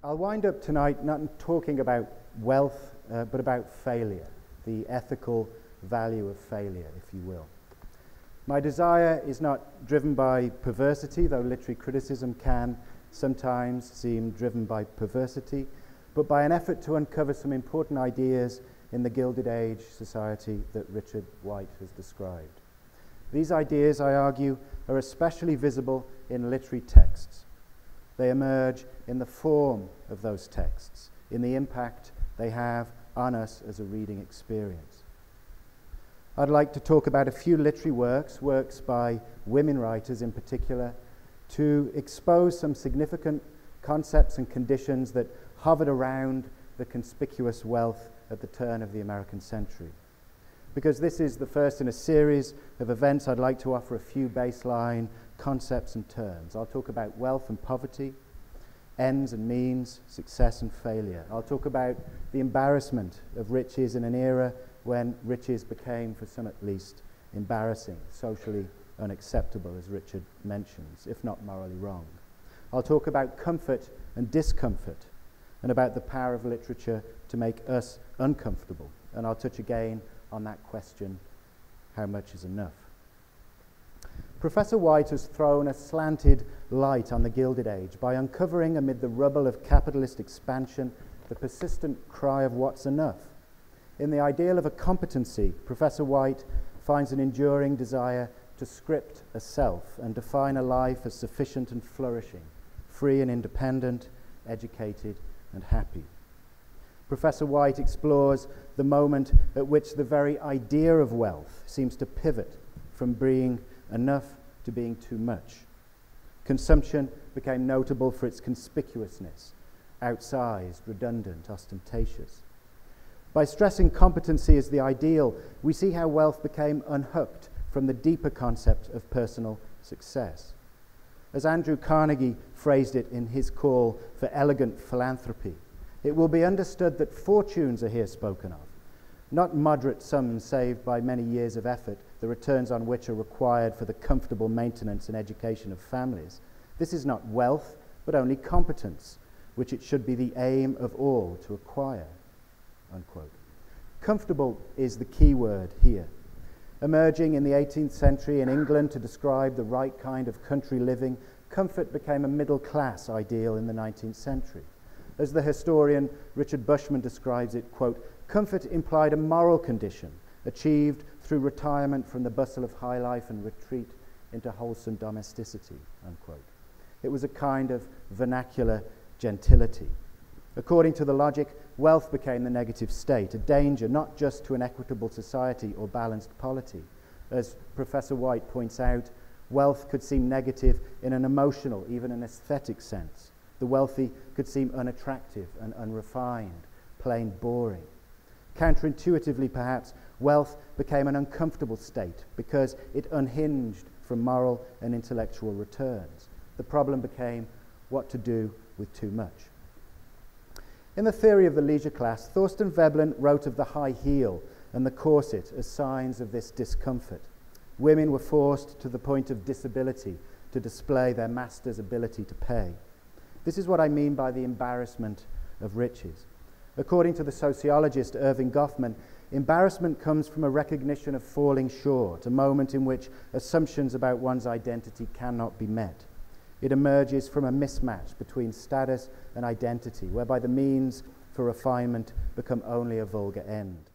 I'll wind up tonight not talking about wealth, but about failure, the ethical value of failure, if you will. My desire is not driven by perversity, though literary criticism can sometimes seem driven by perversity, but by an effort to uncover some important ideas in the Gilded Age society that Richard White has described. These ideas, I argue, are especially visible in literary texts. They emerge in the form of those texts, in the impact they have on us as a reading experience. I'd like to talk about a few literary works by women writers in particular, to expose some significant concepts and conditions that hovered around the conspicuous wealth at the turn of the American century. Because this is the first in a series of events, I'd like to offer a few baseline concepts and terms. I'll talk about wealth and poverty, ends and means, success and failure. I'll talk about the embarrassment of riches in an era when riches became, for some at least, embarrassing, socially unacceptable, as Richard mentions, if not morally wrong. I'll talk about comfort and discomfort, and about the power of literature to make us uncomfortable. And I'll touch again on that question, how much is enough? Professor White has thrown a slanted light on the Gilded Age by uncovering amid the rubble of capitalist expansion the persistent cry of what's enough. In the ideal of a competency, Professor White finds an enduring desire to script a self and define a life as sufficient and flourishing, free and independent, educated and happy. Professor White explores the moment at which the very idea of wealth seems to pivot from being enough to being too much. Consumption became notable for its conspicuousness, outsized, redundant, ostentatious. By stressing competency as the ideal, we see how wealth became unhooked from the deeper concept of personal success. As Andrew Carnegie phrased it in his call for elegant philanthropy, it will be understood that fortunes are here spoken of, not moderate sums saved by many years of effort, the returns on which are required for the comfortable maintenance and education of families. This is not wealth, but only competence, which it should be the aim of all to acquire, unquote. Comfortable is the key word here. Emerging in the 18th century in England to describe the right kind of country living, comfort became a middle-class ideal in the 19th century. As the historian Richard Bushman describes it, quote, comfort implied a moral condition achieved through retirement from the bustle of high life and retreat into wholesome domesticity, unquote. It was a kind of vernacular gentility. According to the logic, wealth became the negative state, a danger not just to an equitable society or balanced polity. As Professor White points out, wealth could seem negative in an emotional, even an aesthetic sense. The wealthy could seem unattractive and unrefined, plain boring. Counterintuitively, perhaps, wealth became an uncomfortable state because it unhinged from moral and intellectual returns. The problem became what to do with too much. In the theory of the leisure class, Thorstein Veblen wrote of the high heel and the corset as signs of this discomfort. Women were forced to the point of disability to display their master's ability to pay. This is what I mean by the embarrassment of riches. According to the sociologist Irving Goffman, embarrassment comes from a recognition of falling short, a moment in which assumptions about one's identity cannot be met. It emerges from a mismatch between status and identity, whereby the means for refinement become only a vulgar end.